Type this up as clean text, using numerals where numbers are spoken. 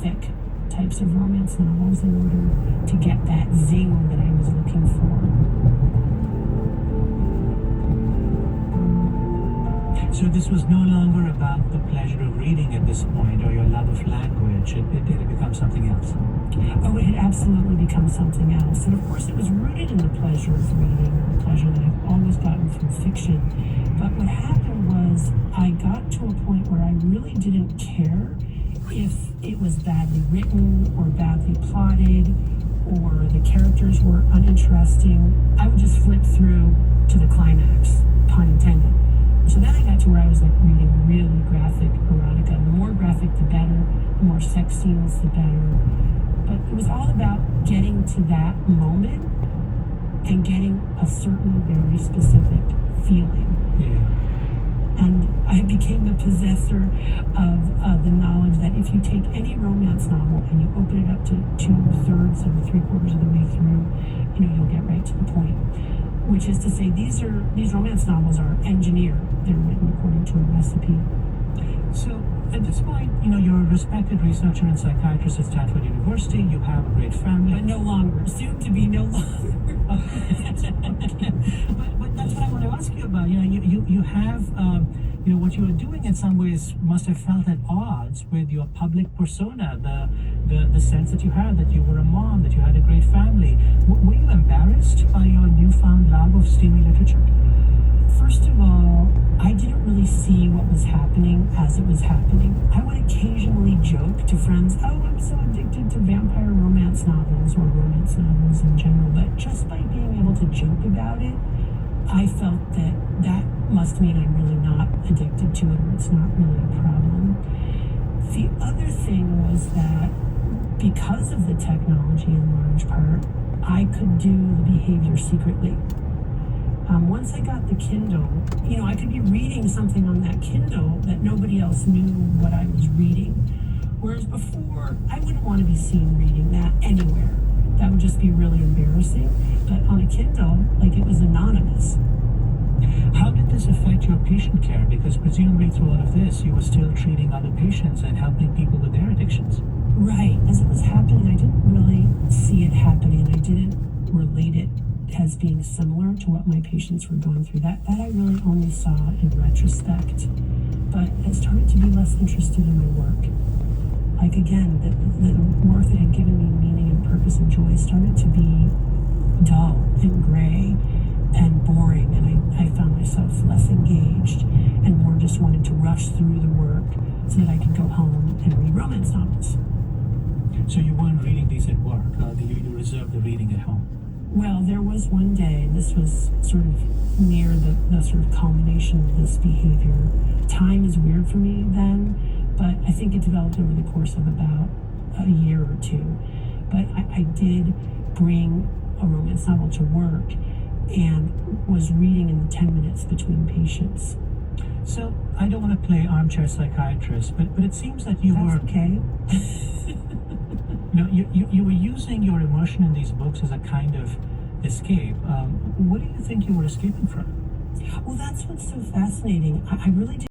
graphic types of romance novels in order to get that zing that I was looking for. So this was no longer about the pleasure of reading at this point or your love of language. It had become something else. Oh, it had absolutely become something else. And of course, it was rooted in the pleasure of reading, the pleasure that I've always gotten from fiction. But what happened was I got to a point where I really didn't care if it was badly written or badly plotted or the characters were uninteresting. I would just flip through to the climax, pun intended. So then I got to where I was like reading really graphic erotica. The more graphic, the better. The more sex scenes, the better. But it was all about getting to that moment and getting a certain very specific feeling. Yeah. And I became the possessor of the knowledge that if you take any romance novel and you open it up to 2/3 or 3/4 of the way through, you'll get right to the point. Which is to say, these romance novels are engineered. They're written according to a recipe. So at this point, you're a respected researcher and psychiatrist at Stanford University. You have a great family. But no longer. Soon to be no longer. Okay. But that's what I want to ask you about. You have, what you were doing in some ways must have felt at odds with your public persona, the sense that you had, that you were a mom, that you had a great family. Were you embarrassed by your newfound love of steamy literature? First of all, I didn't really see what was happening as it was happening. I would occasionally joke to friends, oh, I'm so addicted to vampire romance novels or romance novels in general, but just by being able to joke about it, I felt that must mean I'm really not addicted to it or it's not really a problem. The other thing was that because of the technology in large part, I could do the behavior secretly. Once I got the Kindle, I could be reading something on that Kindle that nobody else knew what I was reading. Whereas before, I wouldn't want to be seen reading that anywhere. That would just be really embarrassing. But on a Kindle, it was anonymous. How did this affect your patient care? Because presumably through all of this, you were still treating other patients and helping people with their addictions. Right. As it was happening, I didn't really see it happening. I didn't relate it as being similar to what my patients were going through. That I really only saw in retrospect. But I started to be less interested in my work. Again, the work that had given me meaning and purpose and joy started to be dull and gray and boring, and I found myself less engaged and more just wanted to rush through the work so that I could go home and read romance novels. So you weren't reading these at work? You reserved the reading at home? Well, there was one day, and this was sort of near the sort of culmination of this behavior. Time is weird for me then, but I think it developed over the course of about a year or two. But I did bring a romance novel to work and was reading in the 10 minutes between patients. So I don't want to play armchair psychiatrist, but it seems that you That's were... okay. You were using your immersion in these books as a kind of escape. What do you think you were escaping from? Well, that's what's so fascinating. I really did.